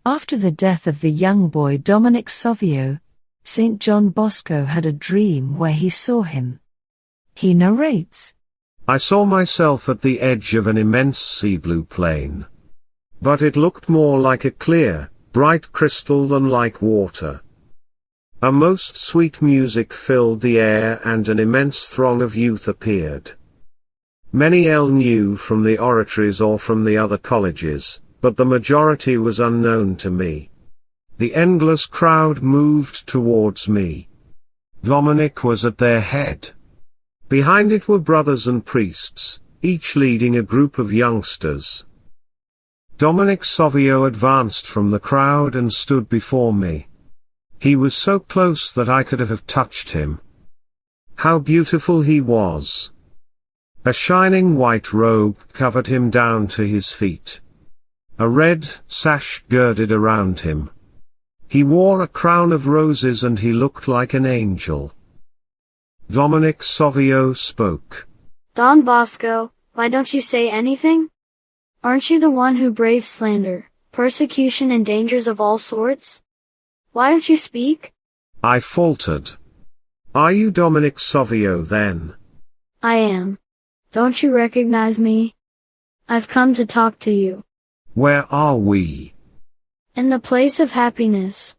After the death of the young boy Dominic Savio, St. John Bosco had a dream where he saw him. He narrates, I saw myself at the edge of an immense sea-blue plain. But it looked more like a clear, bright crystal than like water. A most sweet music filled the air and an immense throng of youth appeared. Many I knew from the oratories or from the other colleges, but the majority was unknown to me. The endless crowd moved towards me. Dominic was at their head. Behind it were brothers and priests, each leading a group of youngsters. Dominic Savio advanced from the crowd and stood before me. He was so close that I could have touched him. How beautiful he was! A shining white robe covered him down to his feet. A red sash girded around him. He wore a crown of roses and he looked like an angel. Dominic Savio spoke. Don Bosco, why don't you say anything? Aren't you the one who braves slander, persecution and dangers of all sorts? Why don't you speak? I faltered. Are you Dominic Savio then? I am. Don't you recognize me? I've come to talk to you. Where are we? In the place of happiness.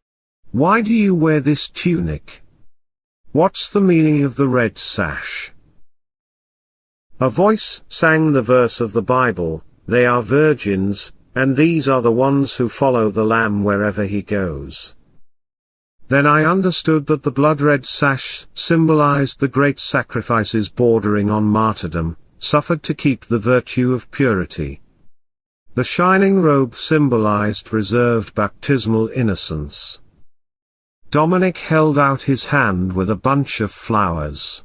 Why do you wear this tunic? What's the meaning of the red sash? A voice sang the verse of the Bible, they are virgins, and these are the ones who follow the Lamb wherever he goes. Then I understood that the blood-red sash symbolized the great sacrifices bordering on martyrdom, suffered to keep the virtue of purity. The shining robe symbolized reserved baptismal innocence. Dominic held out his hand with a bunch of flowers.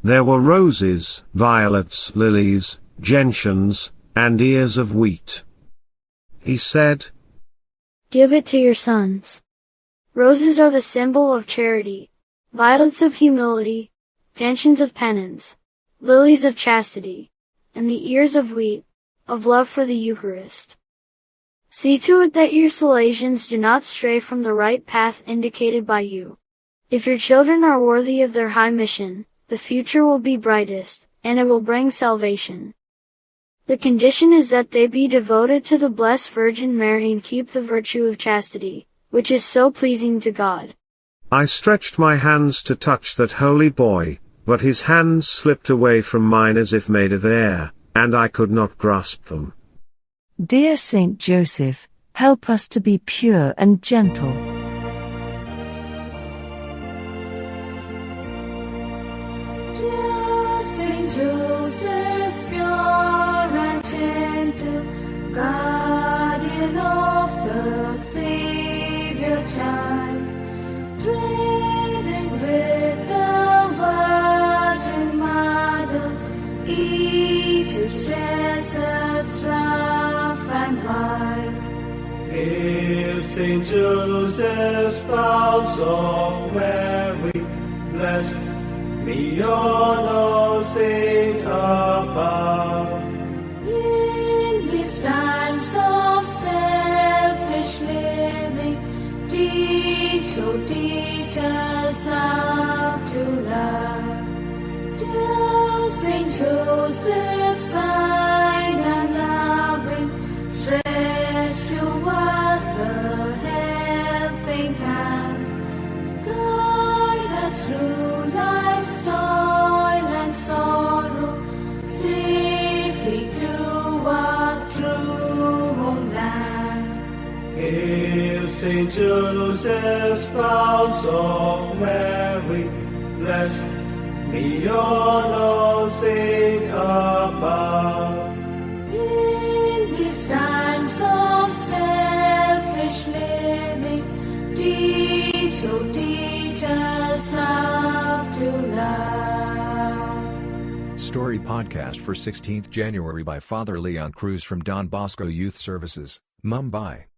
There were roses, violets, lilies, gentians, and ears of wheat. He said, Give it to your sons. Roses are the symbol of charity, violets of humility, gentians of penance, lilies of chastity, and the ears of wheat, of love for the Eucharist. See to it that your Salesians do not stray from the right path indicated by you. If your children are worthy of their high mission, the future will be brightest, and it will bring salvation. The condition is that they be devoted to the Blessed Virgin Mary and keep the virtue of chastity, which is so pleasing to God. I stretched my hands to touch that holy boy, but his hands slipped away from mine as if made of air, and I could not grasp them. Dear Saint Joseph, help us to be pure and gentle. Dear Saint Joseph, pure and gentle, guardian of the Savior child, treading with the Virgin Mother, Egypt's deserts rough and wide. If Saint Joseph's spouse of Mary, blessed me on all saints above. In these times of selfish living, teach us how to love. Dear Saint Joseph, kind and loving, stretch to us a helping hand. Guide us through life's toil and sorrow, safely to our true homeland. If Saint Joseph's spouse of Mary, blessed me on all saints above. In these times of selfish living, teach us how to love. Story podcast for 16th January by Father Leon Cruz from Don Bosco Youth Services, Mumbai.